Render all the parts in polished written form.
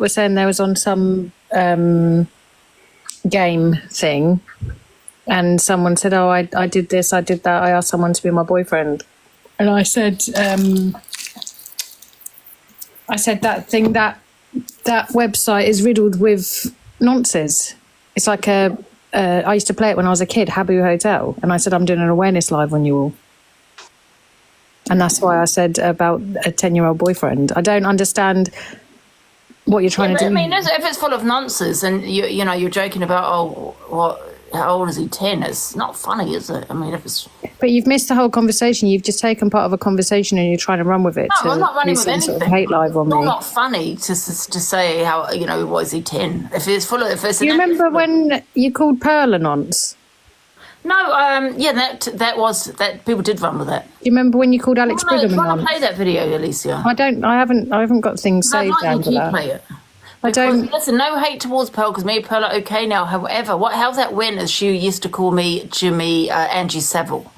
was saying there was on some game thing, and someone said, "Oh, I did this, I did that. I asked someone to be my boyfriend," and I said that website is riddled with nonsense. It's like I used to play it when I was a kid, Habbo Hotel, and I said I'm doing an awareness live on you all. And that's why I said about a 10-year-old boyfriend. I don't understand what you're trying to do. I mean, if it's full of nonsense and you're joking about, how old is he, 10? It's not funny, is it? I mean, if it's... But you've missed the whole conversation. You've just taken part of a conversation and you're trying to run with it. No, I'm not running with anything. Sort of hate live on me. It's not funny to say how, what is he, 10? If it's full of... If it's do you remember when you called Pearl a nonce? No, that people did run with that. Do you remember when you called Alex Brigham a nonce? Do you want to play that video, Alicia? I haven't got things saved, Angela. You play it. I don't... Listen, no hate towards Pearl, because me and Pearl are okay now. However, how that went is she used to call me Jimmy Angie Savile,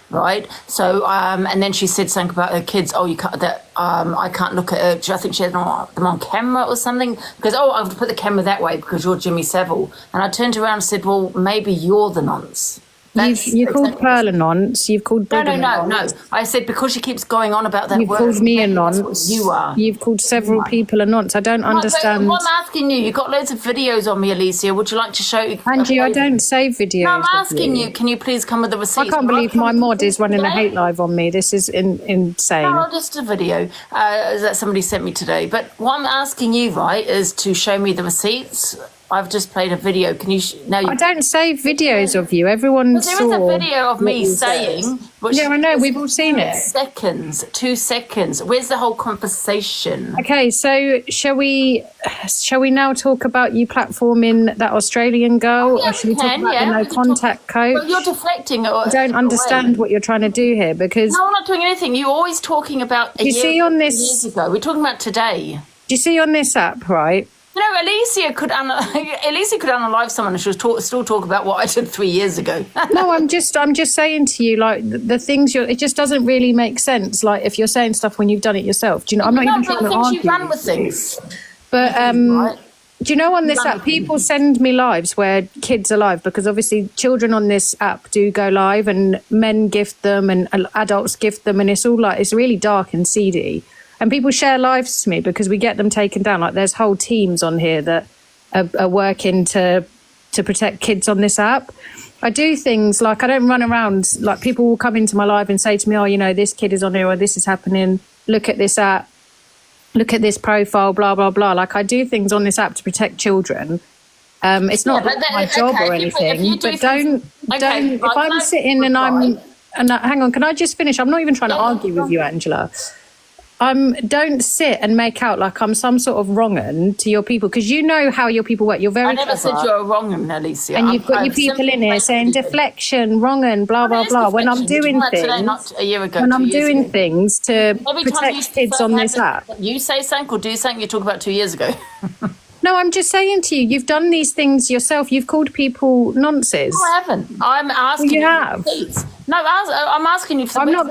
right? So, and then she said something about her kids. Oh, you can't, I can't look at her. I think she had them on camera or something. Because, I've put the camera that way because you're Jimmy Savile. And I turned around and said, well, maybe you're the nonce. You called Pearl a nonce. You've called Brigham a nonce. No. I said because she keeps going on about that You've word. You've called me a nonce. That's what you are. You've called several people a nonce. I don't understand. What I'm asking you, you've got loads of videos on me, Alicia. Would you like to show? Angie, I don't save videos. No, I'm asking you. Can you please come with the receipts? I can't believe my mod is running a hate live on me. This is insane. No, just a video that somebody sent me today. But what I'm asking you, right, is to show me the receipts. I've just played a video. Can you? I don't save videos of you. Everyone saw. There is a video of me saying. Yeah, I know. We've all seen it. 2 seconds. Where's the whole conversation? Okay, so shall we now talk about you platforming that Australian girl, or should we talk about the no contact coach? Well, you're deflecting. I don't understand what you're trying to do here because. No, I'm not doing anything. You're always talking about. You see on this. Years ago, we're talking about today. Do you see on this app, right? Alicia could unalive someone and she'll still talk about what I did 3 years ago. No, I'm just saying to you, like the things it just doesn't really make sense. Like if you're saying stuff when you've done it yourself, do you know? I'm not even trying to argue. You run with things, but do you know on this app people send me lives where kids are live because obviously children on this app do go live and men gift them and adults gift them and it's really dark and seedy. And people share lives to me because we get them taken down. Like there's whole teams on here that are working to protect kids on this app. I do things like I don't run around. Like people will come into my live and say to me, oh, this kid is on here or this is happening. Look at this app. Look at this profile, blah, blah, blah. Like I do things on this app to protect children. It's not my job or anything. But don't. If I'm sitting and hang on, can I just finish? I'm not even trying to argue with you, Angela. Don't sit and make out like I'm some sort of wrong-un to your people because you know how your people work. You're very I never clever. said you're a wrong-un, Alicia. And you've got your people in here saying deflection, wrong-un, blah, blah, blah. When I'm doing things, today, not a year ago, when I'm doing things to protect kids on this app. You say something or do something you talk about 2 years ago. No, I'm just saying to you, you've done these things yourself. You've called people nonces. No, I haven't. I'm asking you. You have. No, I'm asking you for I'm not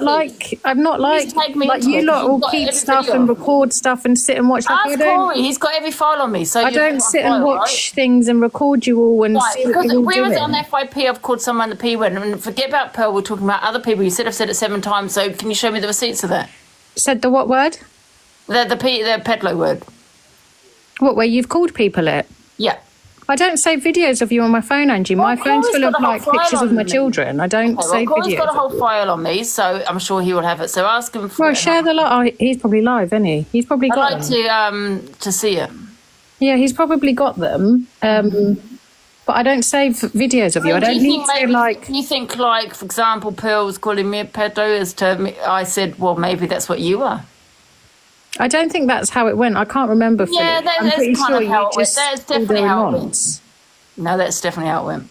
like you lot all keep stuff and record stuff and sit and watch. Ask Corey, he's got every file on me. So I don't sit and watch things and record you all and see what you're all where doing. Was it on FYP? I've called someone the P word. And forget about Pearl, we're talking about other people. You said I've said it 7 times, so can you show me the receipts of that? Said the what word? The pedlo word. What, where you've called people it? Yeah. I don't save videos of you on my phone, Angie. My phone's full of pictures of my children. I don't save videos. Corey's got a whole file on me, so I'm sure he will have it. So ask him for it. Well, share the lot. Oh, he's probably live, isn't he? He's probably got them. I'd like to see it. Yeah, he's probably got them. But I don't save videos of you. I don't need to like... You think, like, for example, Pearl was calling me a pedo as to me. I said, well, maybe that's what you are. I don't think that's how it went. I can't remember. Yeah, I'm pretty sure you just that's definitely how it went. No, that's definitely how it went.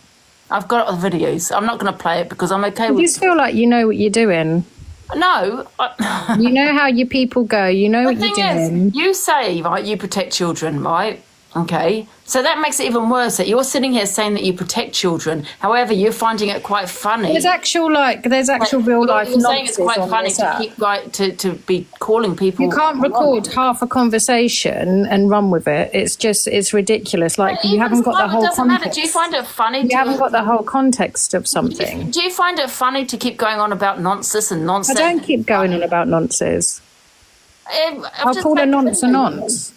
I've got the videos. I'm not going to play it because I'm okay with it. You just feel like you know what you're doing. No. You know how your people go. You know what you're doing. You say, right, you protect children, right? Okay, so that makes it even worse that you're sitting here saying that you protect children. However, you're finding it quite funny. There's actual real life You're saying it's nonsense quite on funny this to app. keep to be calling people. You can't record half a conversation and run with it. It's ridiculous. Like you haven't got the whole Doesn't matter. context. Do you find it funny? You haven't got the whole context of something. Do you find it funny to keep going on about nonsense and I nonsense? don't keep going on about nonsense. I'll call a nonce a nonce.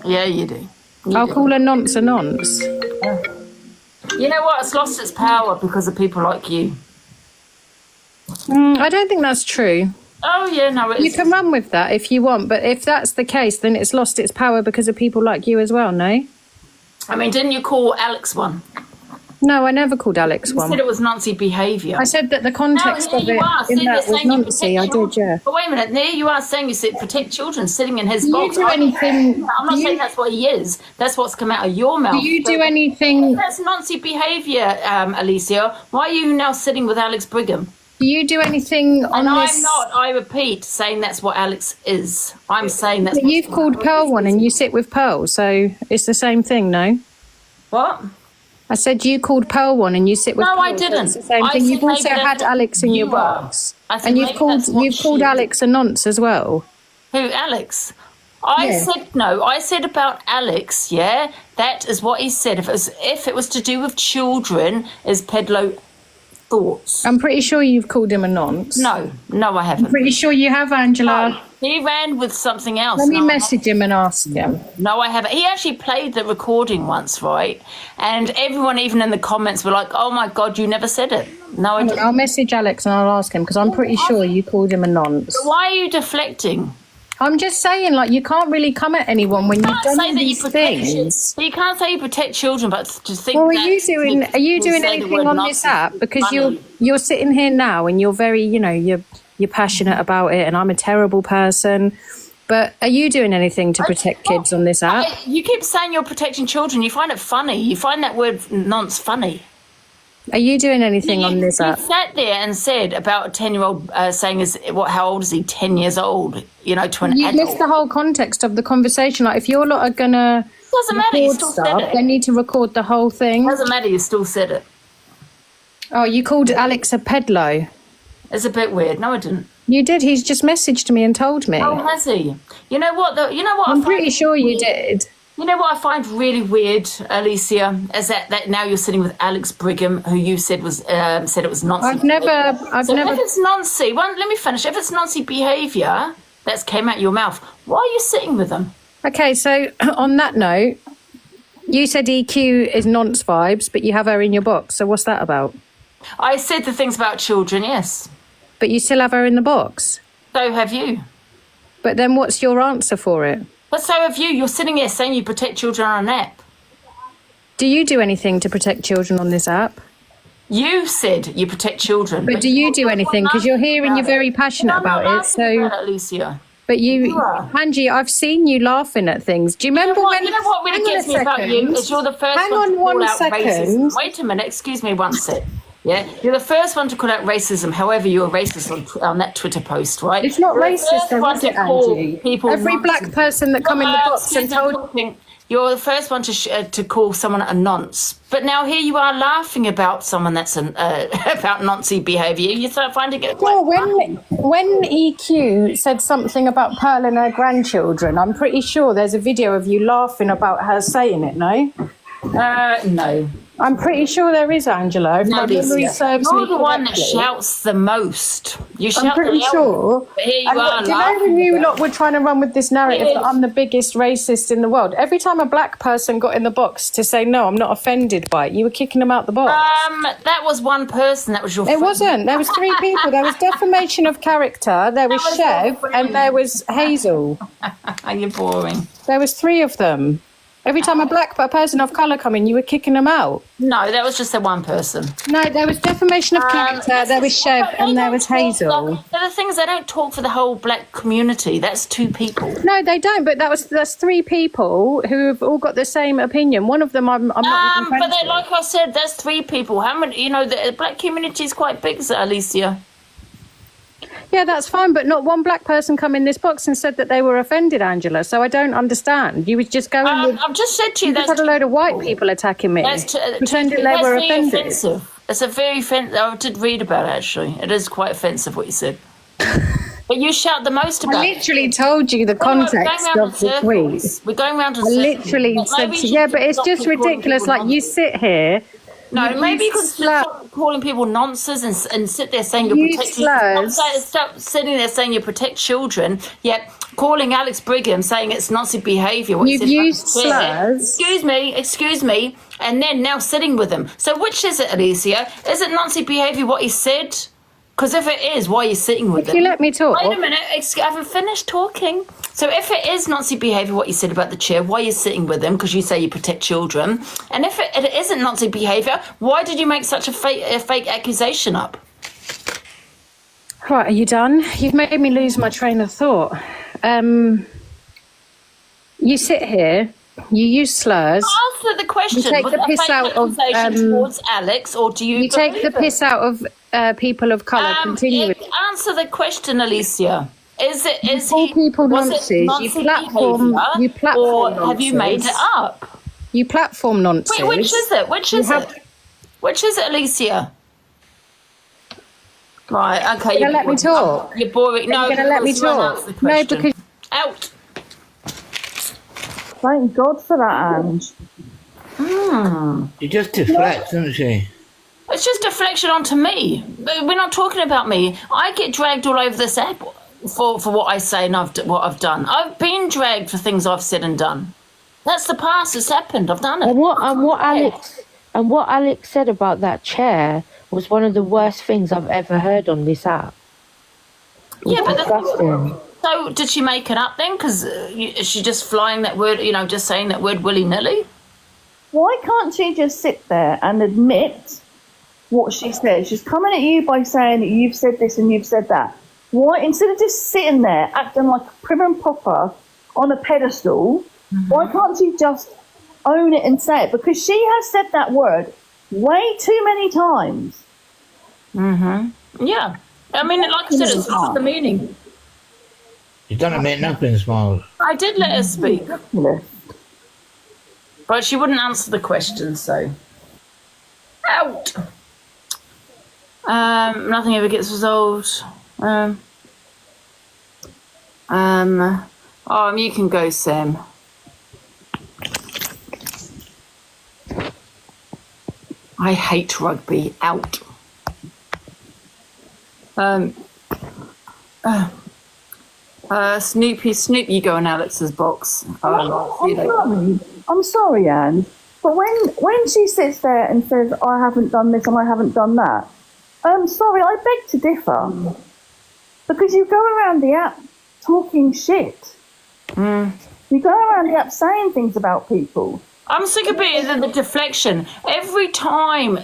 Yeah, you do. I'll call a nonce a nonce. You know what? It's lost its power because of people like you. I don't think that's true. Oh yeah, no, it You is. can run with that if you want, but if that's the case, then it's lost its power because of people like you as well, no? I mean, didn't you call Alex one? No, I never called Alex You one. said it was Nancy behaviour. I said that the context Now, of here it you are, in see, that they're was saying you noncy. I protect did, yeah. But wait a minute, there you are saying you said protect children sitting in his Do you box. do anything? I'm not saying that's what he is. That's what's come out of your mouth. Do you do So- anything? That's Nancy behaviour, Alicia. Why are you now sitting with Alex Brigham? Do you do anything on And this? I'm not, I repeat, saying that's what Alex is. I'm saying that's But you've called Pearl one, and you sit with Pearl, so it's the same thing, no? What? I said you called Pearl one, and you sit with. No, Pearl, I so didn't. It's the same I thing. said You've also maybe had that's Alex in your you are. box, I said and maybe that's what you've called she is. Alex a nonce as well. Who, Alex? I Yeah. said no. I said about Alex. Yeah, that is what he said. If it was to do with children, is Pedlo thoughts? I'm pretty sure you've called him a nonce. No, I haven't. Pretty sure you have, Angela. He ran with something else. Let me No, message him and ask him. No, I haven't. He actually played the recording once, right? And everyone, even in the comments, were like, "Oh my god, you never said it." No, I didn't. I'll message Alex and I'll ask him because I'm pretty sure you called him a nonce. Why are you deflecting? I'm just saying, like, you can't really come at anyone when you've Can't say done that you these protect things. But you can't say you protect children, but to think. Well, are that you doing? people Are you doing say the anything word on Nazi this app? Because funny. you're sitting here now and you're very, you're passionate about it, and I'm a terrible person. But are you doing anything to protect kids on this app? You keep saying you're protecting children. You find it funny. You find that word nonce funny. Are you doing anything on this You app? sat there and said about a 10-year-old saying, how old is he? 10 years old, to an You adult. missed the whole context of the conversation. Like, if you're lot are gonna Doesn't matter, you record still said stuff, it. they need to record the whole thing. Doesn't matter, you still said it. Oh, you called Alex a pedlo. It's a bit weird. No, I didn't. You did. He's just messaged me and told me. Oh, has he? You know what? Though? You know what? I'm I find pretty sure you did. You know what I find really weird, Alicia, is that now you're sitting with Alex Brigham, who you said was said it was Nancy. I've never. If it's Nancy, let me finish. If it's Nancy behaviour that's came out your mouth, why are you sitting with them? Okay, so on that note, you said EQ is nonce vibes, but you have her in your box. So what's that about? I said the things about children, yes. But you still have her in the box. So have you. But then what's your answer for it? But so have you. You're sitting here saying you protect children on an app. Do you do anything to protect children on this app? You said you protect children. But do you do anything? Because you're here and you're very passionate about it. So, Alicia. but you, are. Angie, I've seen you laughing at things. Do you remember when? You know what really Hang on gets a me about you second. is you're the first Hang one to on one call out second. racism. Wait a minute, excuse me one sec. Yeah, you're the first one to call out racism. However, you're racist on that Twitter post, right? It's not You're the racist, first though, one is to it, call Angie? people Every nonce. black person that come in the box Excuse and me, I'm told. talking. You're the first one to call someone a nonce, but now here you are laughing about someone that's about Nazi behaviour. You start finding it. Well, quite funny. when EQ said something about Pearl and her grandchildren, I'm pretty sure there's a video of you laughing about her saying it, no? No. I'm pretty sure there is, Angela. If my memory Alicia. serves You're me the one that correctly. shouts the most. You shout I'm pretty the loudest. sure. But here you And are do you know when laughing you about lot were trying to run with this narrative Yes. that I'm the biggest racist in the world? Every time a black person got in the box to say, no, I'm not offended by it, you were kicking them out the box. That was one person. That was your It friend. wasn't. There was three people. There was defamation of character, there was was your Chev, friend. and there was Hazel. You're boring. There was three of them. Every time a person of colour come in, you were kicking them out. No, that was just that one person. No, there was defamation of character, there was Chev, and there was Hazel. The thing is, they don't talk for the whole black community. That's two people. No, they don't. But that's three people who have all got the same opinion. One of them, I'm not even But friends they, with. like I said, that's three people. How many? The black community is quite big, Alicia. Yeah, that's fine, but not one black person come in this box and said that they were offended, Angela. So I don't understand. You was just going with... I've just said to you, You just had a load of white people attacking me, pretending they were offended. Offensive. It's a very offensive. I did read about it, actually. It is quite offensive what you said. But you shout the most about I literally told you the context of the tweet. We're going round in I circles. literally said, yeah, but it's just ridiculous. Like, you sit here... No, maybe you could stop calling people nonsense and sit there saying you protect children. Stop sitting there saying you protect children, yet calling Alex Brigham saying it's Nazi behaviour. You've used slurs. Excuse me, and then now sitting with him. So which is it, Alicia? Is it Nazi behaviour what he said? Because if it is, why are you sitting with him? If you let me talk. Wait a minute, I haven't finished talking. So if it is Nazi behaviour, what you said about the chair, why are you sitting with him? Because you say you protect children. And if it isn't Nazi behaviour, why did you make such a fake accusation up? Right, are you done? You've made me lose my train of thought. You sit here, you use slurs. Answer the question. You take the piss out of towards Alex, or do you? You take the piss out of people of colour continually. Answer the question, Alicia. Is it? Is call he? People was nonsense. it Nazi You platform. behaviour, You platform. or nonsense. have you made it up? You platform nonsense. Wait, which is it? Which is it? Which is it, Alicia? Right. Okay. You're gonna let me talk. You're boring. No, you're gonna let me talk. No, because out. Thank God for that, Ange. She just deflects, doesn't she? It's just deflection onto me. We're not talking about me. I get dragged all over this app for what I say and what I've done. I've been dragged for things I've said and done. That's the past. It's happened. I've done it. And what Alex said about that chair was one of the worst things I've ever heard on this app. Yeah, but disgusting. So did she make it up then? Because is she just flying that word? Just saying that word willy nilly? Why can't she just sit there and admit what she said? She's coming at you by saying that you've said this and you've said that. Why, instead of just sitting there acting like a prim and proper on a pedestal, why can't she just own it and say it? Because she has said that word way too many times. Yeah. I mean, like I said, it's just the meaning. You don't admit nothing, Smiles. I did let her speak, Yeah. but she wouldn't answer the question, so... Out! Nothing ever gets resolved. You can go, Sam. I hate rugby. Out. Snoop, you go in Alex's box. I'm sorry, Anne, but when she sits there and says, I haven't done this and I haven't done that, sorry, I beg to differ. Because you go around the app talking shit. You go around the app saying things about people. I'm sick of the deflection. Every time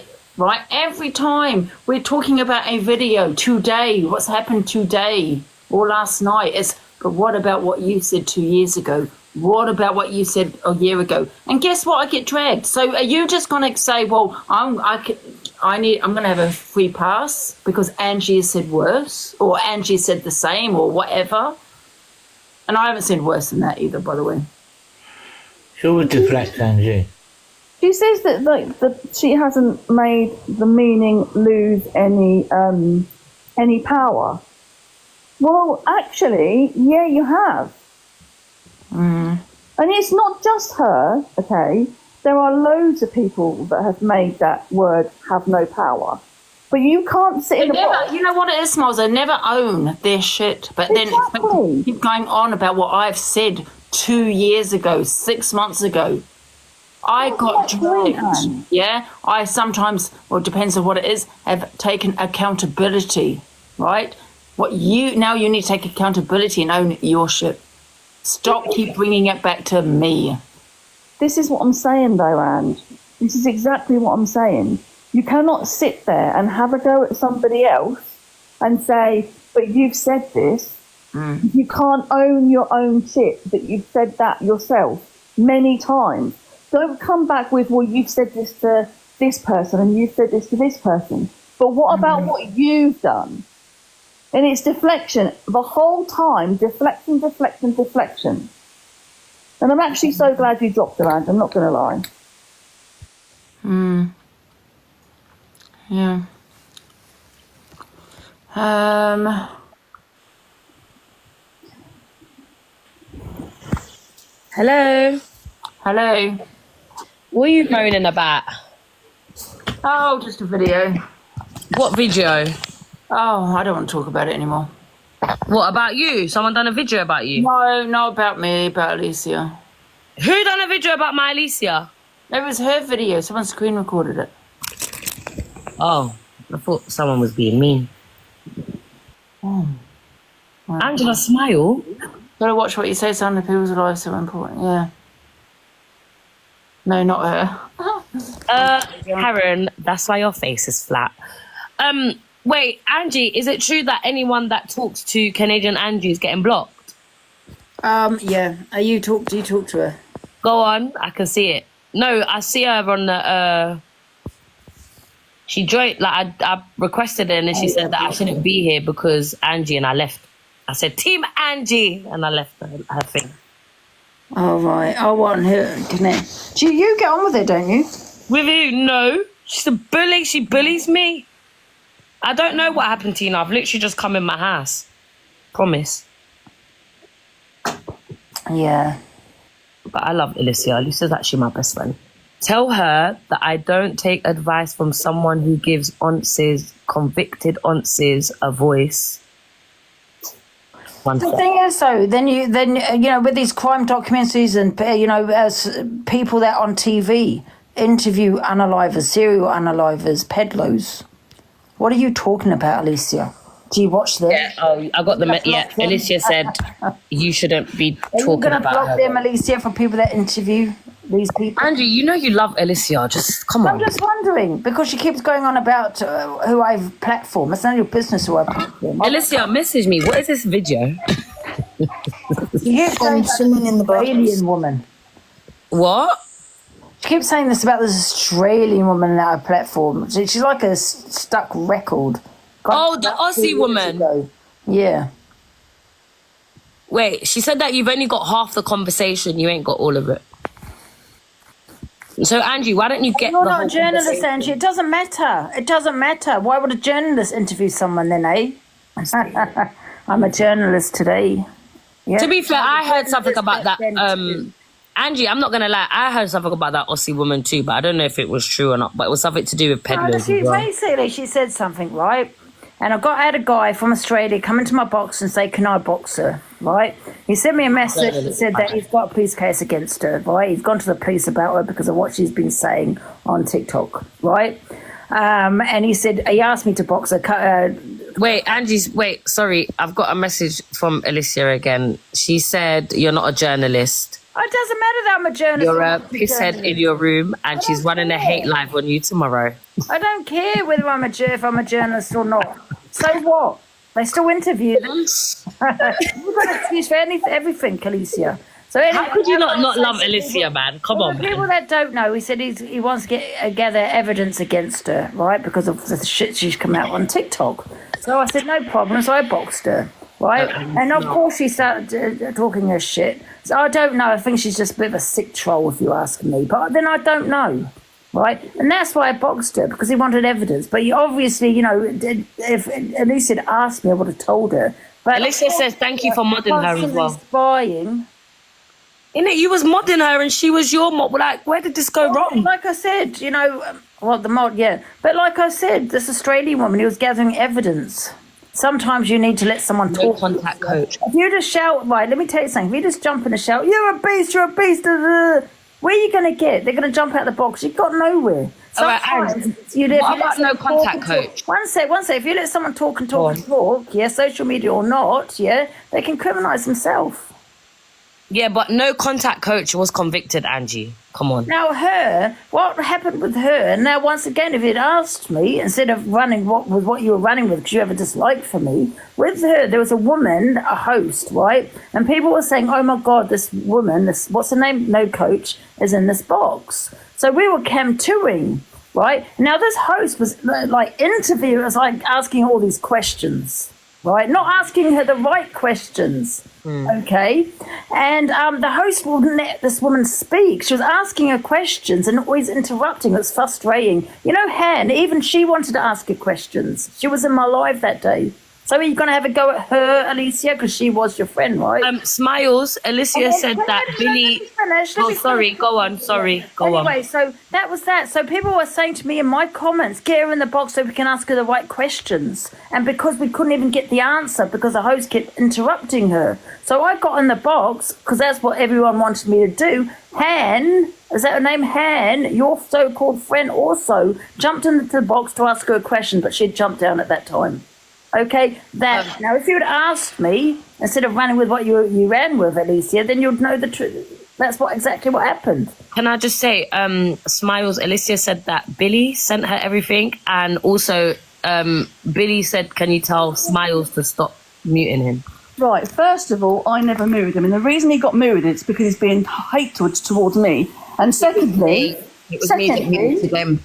we're talking about a video today, what's happened today or last night, but what about what you said 2 years ago? What about what you said a year ago? And guess what? I get dragged. So are you just going to say, well, I'm going to have a free pass because Angie has said worse or Angie said the same or whatever? And I haven't said worse than that either, by the way. She always deflects, Angie. She says that she hasn't made the meaning lose any power. Well, actually, yeah, you have. And it's not just her, okay? There are loads of people that have made that word have no power. But you can't sit in a box. You know what it is, Smiles? They never own their shit. But then keep going on about what I've said 2 years ago, 6 months ago. I got dragged. Yeah, I sometimes, well, it depends on what it is, have taken accountability, right? Now you need to take accountability and own your shit. Keep bringing it back to me. This is what I'm saying, though, Anne. This is exactly what I'm saying. You cannot sit there and have a go at somebody else and say, but you've said this. You can't own your own shit, that you've said that yourself many times. Don't come back with, well, you've said this to this person and you've said this to this person. But what about what you've done? And it's deflection the whole time, deflection. And I'm actually so glad you dropped her, Ange, I'm not going to lie. Yeah. Hello. Hello. What are you moaning about? Oh, just a video. What video? Oh, I don't want to talk about it anymore. What about you? Someone done a video about you? No, not about me, about Alicia. Who done a video about my Alicia? It was her video. Someone screen recorded it. Oh, I thought someone was being mean. Oh. Angela, smile. Gotta watch what you say, son. The people's lives are important. Yeah. No, not her. Karen, that's why your face is flat. Wait, Angie, is it true that anyone that talks to Canadian Angie is getting blocked? Yeah. Do you talk to her? Go on, I can see it. No, I see her on the, she joined, like, I requested her and then she said that I shouldn't be here because Angie, and I left. I said, Team Angie, and I left her thing. Oh, right. I want her. Do you get on with it, don't you? With who? No. She's a bully. She bullies me. I don't know what happened, Tina. I've literally just come in my house. Promise. Yeah. But I love Alicia. Alicia's actually my best friend. Tell her that I don't take advice from someone who gives aunties, convicted aunties, a voice. One The sec. thing is, though, then you know, with these crime documentaries and as people that on TV interview unalivers, serial unalivers, peddlers. What are you talking about, Alicia? Do you watch them? Yeah, oh, I got the... Yeah, block them? Alicia said you shouldn't be Are you talking going to about block her. them, Alicia, for people that interview these people? Andrew, you know you love Alicia. Just come I'm on. just wondering, because she keeps going on about who I've platformed. It's none of your business who I platform. Alicia, message me. What is this video? You keep saying someone in the box. Australian woman. What? She keeps saying this about this Australian woman that I platformed. She's like a stuck record. Oh, the About Aussie 2 years woman. ago. Yeah. Wait, she said that you've only got half the conversation. You ain't got all of it. So, Angie, why don't you get You're the not whole a journalist, conversation? Angie. It doesn't matter. It doesn't matter. Why would a journalist interview someone then, eh? I'm a journalist today. Yeah. To be fair, I heard something about that. Then too. Angie, I'm not going to lie. I heard something about that Aussie woman too, but I don't know if it was true or not. But it was something to do with peddlers as well. Basically, she said something, right? And I had a guy from Australia come into my box and say, can I box her, right? He sent me a message and said that he's got a police case against her, right? He's gone to the police about her because of what she's been saying on TikTok, right? And he asked me to box her. Wait, sorry. I've got a message from Alicia again. She said you're not a journalist. It doesn't matter that I'm a journalist. You're I'm a not pisshead in your room and she's running a hate live on you tomorrow. I don't care whether if I'm a journalist or not. So what? They still interview them. You've got an excuse for everything, Alicia. So How could you not love Alicia, man? Come Well, on, the people man. that don't know, he said he wants to gather evidence against her, right? Because of the shit she's come out on TikTok. So I said, no problem. So I boxed her, right? And of course she started talking her shit. So I don't know. I think she's just a bit of a sick troll, if you ask me. But then I don't know, right? And that's why I boxed her, because he wanted evidence. But you obviously, if Alicia had asked me, I would have told her. But Alicia says thank you for modding her as well. Spying. Innit, you was modding her and she was your mod. Like, where did this go wrong? Like I said, the mod, yeah. But like I said, this Australian woman, he was gathering evidence. Sometimes you need to let someone No talk. contact coach. If you just shout, right, let me tell you something. If you just jump in and shout, you're a beast, you're a beast, where are you going to get? They're going to jump out the box. You've got nowhere. All right, Sometimes and you what about no contact coach? One sec. If you let someone talk and talk and talk, yeah, social media or not, yeah, they can criminalise themselves. Yeah, but no contact coach was convicted, Angie. Come on. Now what happened with her? Now once again, if you'd asked me instead of running what you were running with, because you have a dislike for me, with her there was a woman, a host, right? And people were saying, "Oh my God, this woman, what's her name? No coach is in this box." So we were cam 2ing, right? Now this host was like interviewing, was like asking all these questions. right? Not asking her the right questions, okay? And the host wouldn't let this woman speak. She was asking her questions and always interrupting. It was frustrating. You know, Han, even she wanted to ask her questions. She was in my live that day. So are you going to have a go at her, Alicia, because she was your friend, right? Smiles, Alicia said that Billy... Oh, sorry, go on, sorry, go on. Anyway, so that was that. So people were saying to me in my comments, get her in the box so we can ask her the right questions. And because we couldn't even get the answer because the host kept interrupting her. So I got in the box because that's what everyone wanted me to do. Han, is that her name? Han, your so-called friend also jumped into the box to ask her a question, but she'd jumped down at that time. Okay, now if you had asked me instead of running with what you ran with, Alicia, then you'd know the truth. That's exactly what happened. Can I just say, Smiles, Alicia said that Billy sent her everything, and also Billy said, can you tell Smiles to stop muting him? Right, first of all, I never muted him, and the reason he got muted is because he's being hatred towards me. And secondly, It was me that muted him.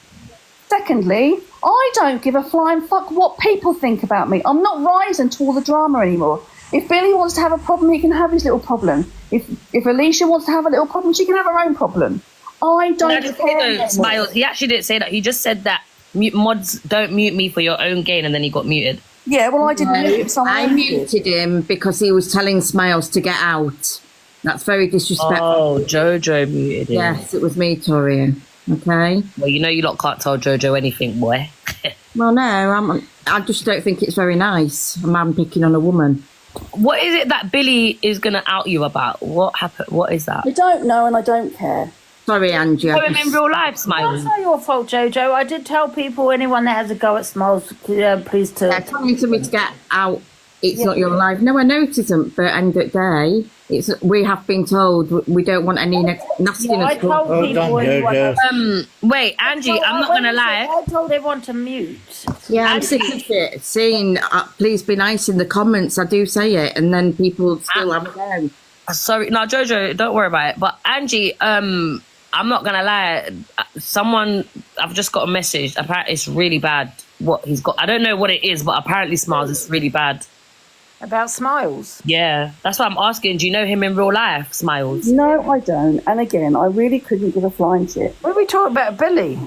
Secondly, I don't give a flying fuck what people think about me. I'm not rising to all the drama anymore. If Billy wants to have a problem, he can have his little problem. If Alicia wants to have a little problem, she can have her own problem. I don't care anymore. Smiles, he actually didn't say that. He just said that mods don't mute me for your own gain, and then he got muted. Yeah, well, I didn't mute him. Someone I else did. muted him because he was telling Smiles to get out. That's very disrespectful. Oh, Jojo muted him. Yes, it was me, Torian. Okay. Well, you know you lot can't tell Jojo anything, boy. Well, no, I just don't think it's very nice, a man picking on a woman. What is it that Billy is going to out you about? What happened? What is that? I don't know and I don't care. Sorry, Angie. Know him in real life, Smiles. That's not your fault, Jojo. I did tell people, anyone that has a go at Smiles, please to... Yeah, telling somebody to get out, it's not your life. No, I know it isn't, but end of the day, we have been told we don't want any nastiness. Yeah, I told Well people... done, anyone Jojo. that- Wait, Angie, I'm not going to lie. I told everyone to mute. Yeah, I'm sick of it. Saying, please be nice in the comments. I do say it, and then people still have a go. Sorry, no, Jojo, don't worry about it. But Angie, I'm not gonna lie. I've just got a message. Apparently, it's really bad. What he's got, I don't know what it is, but apparently, Smiles is really bad. About Smiles? Yeah, that's why I'm asking. Do you know him in real life, Smiles? No, I don't. And again, I really couldn't give a flying shit. What are we talking about, Billy?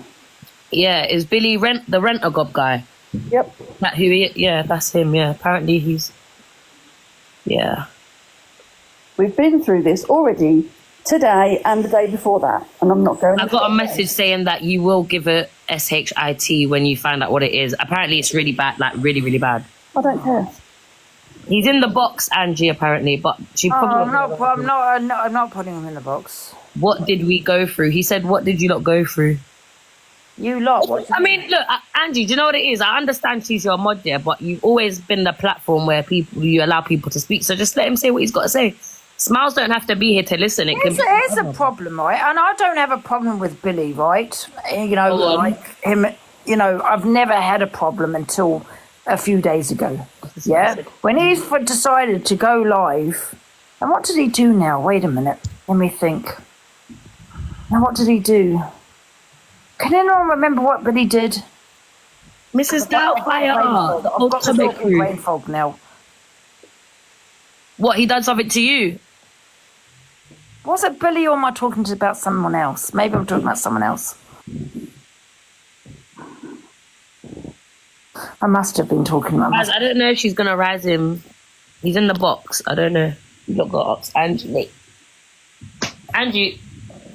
Yeah, is Billy the Rent-A-Gob guy? Yep. That who? Yeah, that's him. Yeah, apparently he's. Yeah. We've been through this already today and the day before that, and I'm not going I got a message saying that you will give it SHIT when you find out what it is. Apparently, it's really bad, like really, really bad. I don't care. He's in the box, Angie, apparently, but she probably... I'm not putting him in the box. What did we go through? He said, what did you lot go through? You lot. What I mean, look, Angie, do you know what it is? I understand she's your mod there, but you've always been the platform where you allow people to speak. So just let him say what he's got to say. Smiles don't have to be here to listen. It's a problem, right? And I don't have a problem with Billy, right? You know, like him, you know, I've never had a problem until a few days ago. Yeah? When he decided to go live, and what did he do now? Wait a minute. Let me think. Now, what did he do? Can anyone remember what Billy did? Mrs. Doubtfire, I've got the brain fog now. What, he done something to you? Was it Billy or am I talking about someone else? Maybe I'm talking about someone else. I must have been talking about I don't know if she's going to rise him. He's in the box. I don't know. You lot got ops. Angie,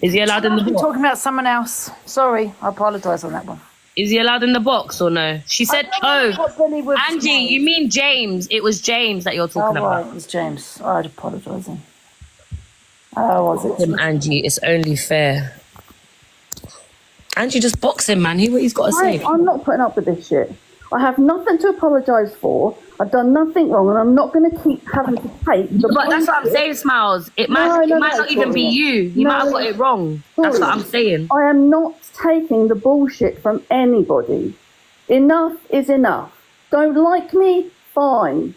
is he allowed in the I'm box? talking about someone else. Sorry, I apologise on that one. Is he allowed in the box or no? She said, Angie, you mean James. It was James that you're talking right, about. it was James. I'd apologise then. Oh, was it? Him, Angie, it's only fair. Angie, just box him, man. Hear what he's got to say. I'm not putting up with this shit. I have nothing to apologise for. I've done nothing wrong, and I'm not going to keep having to take. But that's what I'm saying, Smiles. It might not even be you. You might have got it wrong. That's what I'm saying. I am not taking the bullshit from anybody. Enough is enough. Don't like me? Fine.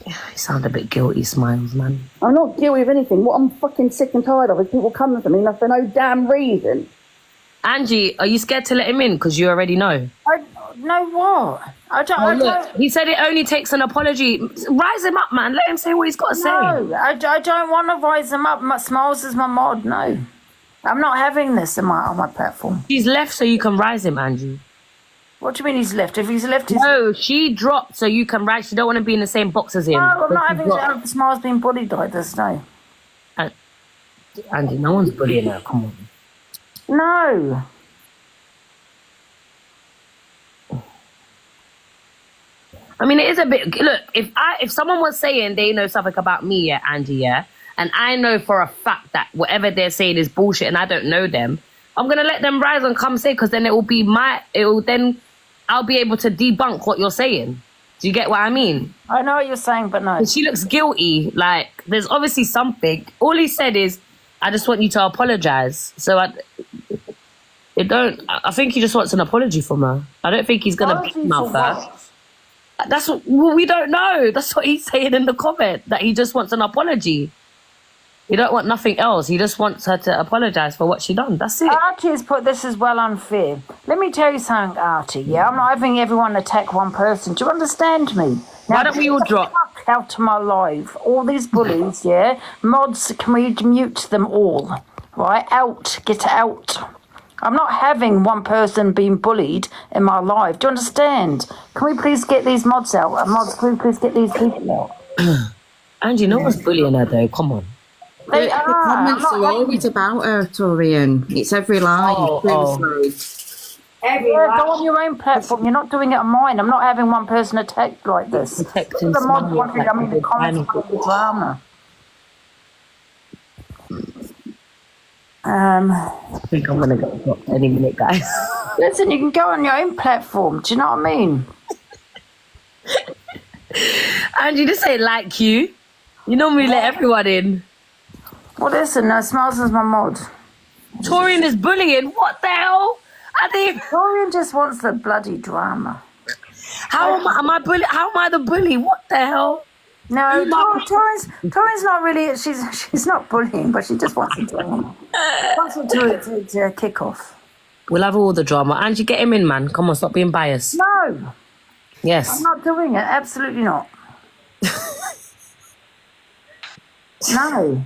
You sound a bit guilty, Smiles, man. I'm not guilty of anything. What I'm fucking sick and tired of is people coming for me for no damn reason. Angie, are you scared to let him in? Because you already know. No, what? I don't. Oh, I look, don't he said it only takes an apology. Rise him up, man. Let him say what he's got to say. no, I don't want to rise him up. Smiles is my mod. No, I'm not having this on my platform. She's left so you can rise him, Andrew. What do you mean he's left? If he's left, he's No, she dropped so you can rise. She don't want to be in the same box as him. no. I'm not She dropped. having Smiles being bullied like this. No, Andy, no one's bullying her. Come on. no. I mean, it is a bit. Look, if someone was saying they know something about me, yeah, Angie, yeah, and I know for a fact that whatever they're saying is bullshit, and I don't know them, I'm gonna let them rise and come say, because then then I'll be able to debunk what you're saying. Do you get what I mean? I know what you're saying, but no. She looks guilty. Like, there's obviously something. All he said is, I just want you to apologize. So I think he just wants an apology from her. I don't think he's gonna Apology mouth for her. what? That's what we don't know. That's what he's saying in the comment, that he just wants an apology. He don't want nothing else. He just wants her to apologize for what she done. That's it. Archie has put this as well unfair. Let me tell you something, Archie. Yeah, I'm not having everyone attack one person. Do you understand me? Why don't we all get the drop? fuck out of my life. All these bullies, yeah. Mods, can we mute them all? Right, out. Get out. I'm not having one person being bullied in my life. Do you understand? Can we please get these mods out? Mods, can we please get these people out? Angie, no one's bullying her though. Come on. They The are. comments I'm are not having- always about her, Torian. It's every line. seriously. Yeah, go on your own platform. You're not doing it on mine. I'm not having one person attacked like this. Protecting The mods Smiley wanted, I mean, the like comments the wanted the drama. I think I'm gonna get dropped any minute, guys. Listen, you can go on your own platform. Do you know what I mean? Angie, this ain't like you. You normally let everyone in. Well, listen, Smiles is my mod. Torian is bullying. What the hell? I think. Dorian just wants the bloody drama. How am I bully? How am I the bully? What the hell? No, Torian's not really. She's not bullying, but she just wants the drama. Wants it to kick off. We'll have all the drama. Angie, get him in, man. Come on, stop being biased. No, Yes. I'm not doing it. Absolutely not. No.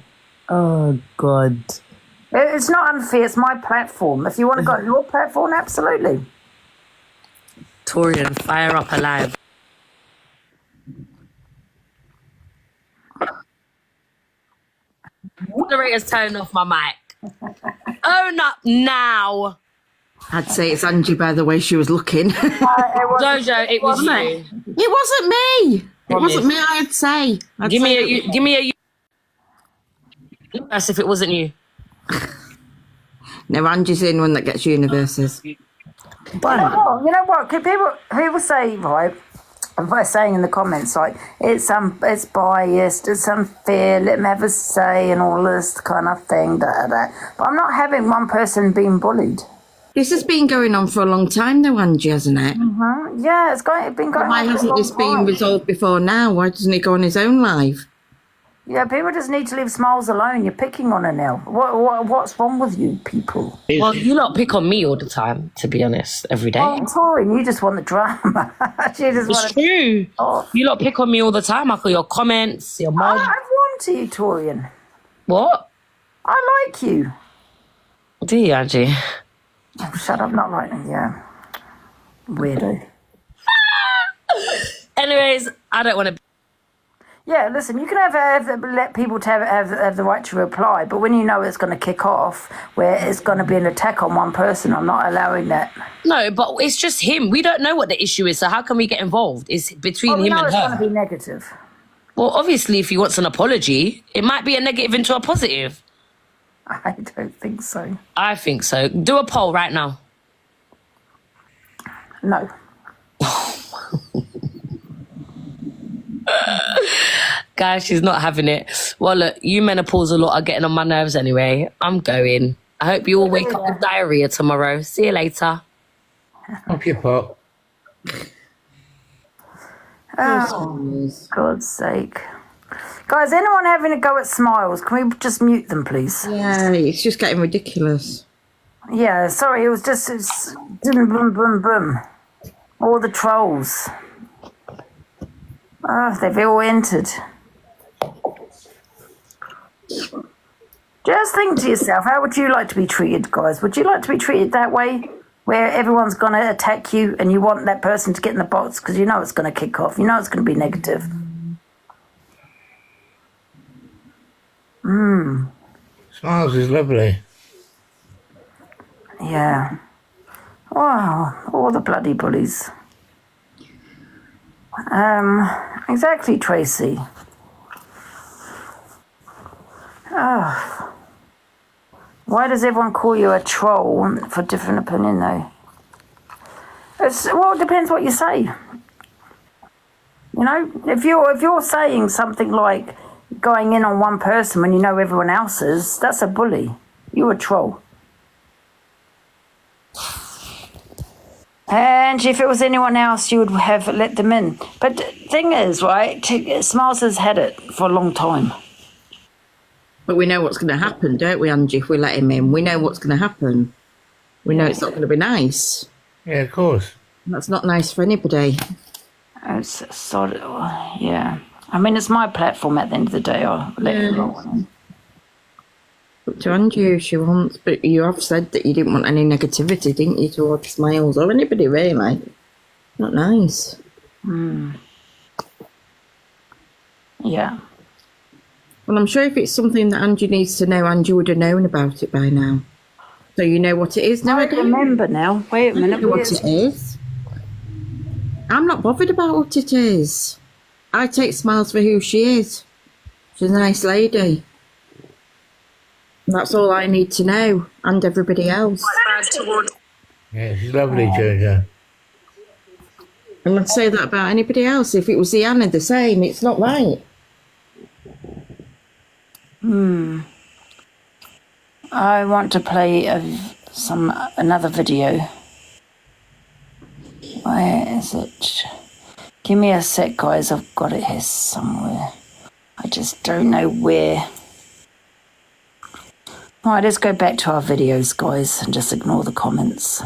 Oh God. It's not unfair. It's my platform. If you want to go to your platform, absolutely. Torian, fire up alive. Moderator's turning off my mic. Own up now. I'd say it's Angie by the way she was looking. Jojo, it was you. It wasn't me. It wasn't me, I'd say. Give me a Yes, if it wasn't you. No, Angie's the only one that gets universes. You know what? People say, right, by saying in the comments, like, it's biased, it's unfair, let them have a say and all this kind of thing, But I'm not having one person being bullied. This has been going on for a long time though, Angie, hasn't it? Yeah, it's been going Why on for a hasn't long this been time. resolved before now? Why doesn't he go on his own live? Yeah, people just need to leave Smiles alone. You're picking on her now. What's wrong with you people? Well, you lot pick on me all the time, to be honest, every day. Oh, Tori, you just want the drama. She just It's want true. Oh. You lot pick on me all the time. I call your comments, your mom. I've warmed to you, Torian. What? I like you. Do you, Angie? Oh, shut up, not like me, yeah. Weirdo. Anyways, I don't want to. Yeah, listen, you can let people have the right to reply, but when you know it's going to kick off, where it's going to be an attack on one person, I'm not allowing that. No, but it's just him. We don't know what the issue is, so how can we get involved? It's between We him know and it's going to her. be negative. Well, obviously, if he wants an apology, it might be a negative into a positive. I don't think so. I think so. Do a poll right now. No. Guys, she's not having it. Well, look, you menopausal lot are getting on my nerves anyway. I'm going. I hope you all wake up with diarrhea tomorrow. See you later. Up your pot. Oh, God's sake. Guys, anyone having a go at Smiles? Can we just mute them, please? Yeah, it's just getting ridiculous. Yeah, sorry, it was just boom, boom, boom, boom. All the trolls. Oh, they've all entered. Just think to yourself, how would you like to be treated, guys? Would you like to be treated that way? Where everyone's going to attack you and you want that person to get in the box because you know it's going to kick off. You know it's going to be negative. Smiles is lovely. Yeah. Wow, all the bloody bullies. Exactly, Tracy. Oh. Why does everyone call you a troll for different opinion, though? Well, it depends what you say. You know, if you're saying something like going in on one person when you know everyone else is, that's a bully. You're a troll. And if it was anyone else, you would have let them in. But the thing is, right, Smiles has had it for a long time. But we know what's going to happen, don't we, Angie, if we let him in? We know what's going to happen. We know it's not going to be nice. Yeah, of course. That's not nice for anybody. It's sort of, yeah. I mean, it's my platform at the end of the day. I'll let it roll in. Up to Angie if she wants, but you have said that you didn't want any negativity, didn't you, towards Smiles or anybody really? Not nice. Yeah. Well, I'm sure if it's something that Angie needs to know, Angie would have known about it by now. So you know what it is now. I remember now. Wait a I minute. know what it is. I'm not bothered about what it is. I take Smiles for who she is. She's a nice lady. That's all I need to know, and everybody else. Yeah, she's lovely, Jojo. And I'd say that about anybody else. If it was Deanna, the same. It's not right. I want to play another video. Where is it? Give me a sec, guys. I've got it here somewhere. I just don't know where. All right, let's go back to our videos, guys, and just ignore the comments.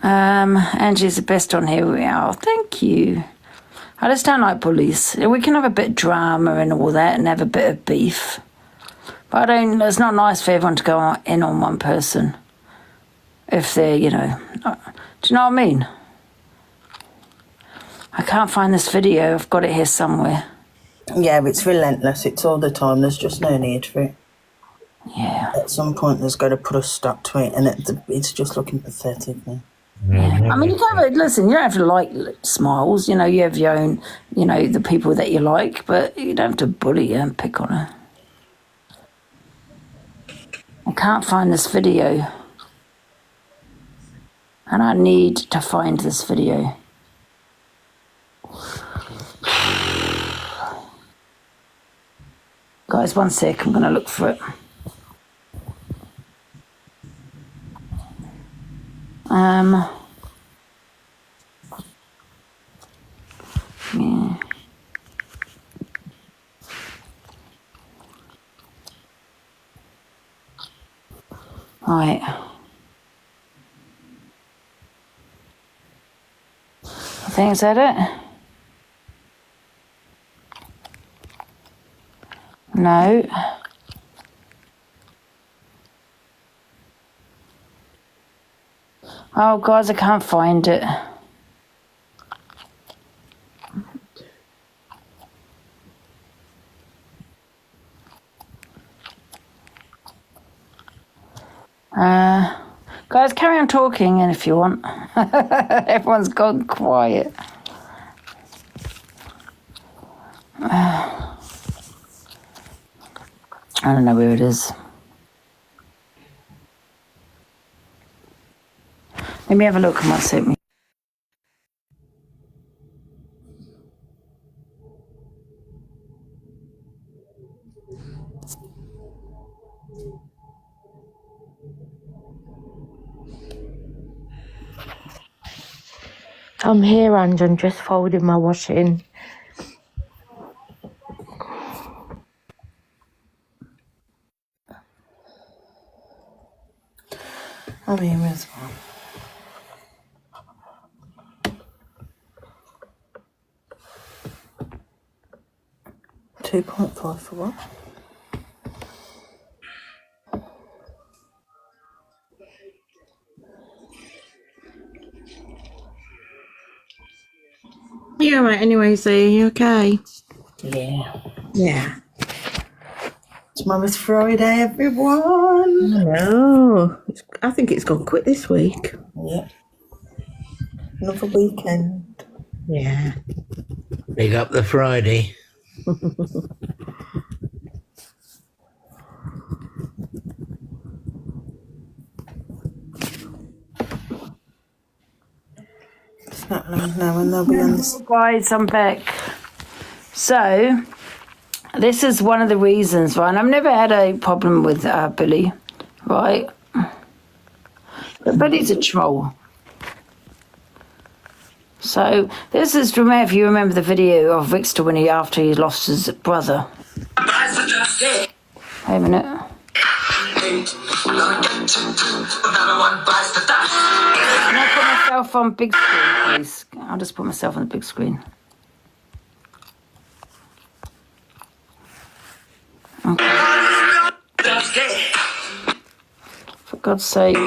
Angie's the best on here. We are. Thank you. I just don't like bullies. We can have a bit of drama and all that and have a bit of beef. But it's not nice for everyone to go in on one person. If they're, do you know what I mean? I can't find this video. I've got it here somewhere. Yeah, it's relentless. It's all the time. There's just no need for it. Yeah. At some point, there's got to put a stop to it, and it's just looking pathetic now. I mean, you don't listen. You don't have to like Smiles. You know, you have your own. You know, the people that you like, but you don't have to bully her and pick on her. I can't find this video, and I need to find this video. Guys, one sec. I'm going to look for it. Yeah. Right. I think, is that it? No. Oh, guys, I can't find it. Guys, carry on talking, and if you want. Everyone's gone quiet. I don't know where it is. Let me have a look at what sent me. I'm here, and I'm just folding my washing. I'm here as well. 2.5 for what? You all right anyway, so you okay? Yeah. Yeah. Tomorrow's Friday, everyone. No, I think it's gone quick this week. Yeah. Another weekend. Yeah. Big up the Friday. It's not long now and they'll be on this. Guys, I'm back. So, this is one of the reasons, right? And I've never had a problem with Billy, right? But Billy's a troll. So, this is, if you remember the video of Rickster when after he lost his brother. Wait a minute. Can I put myself on big screen, please? I'll just put myself on the big screen. Okay. For God's sake.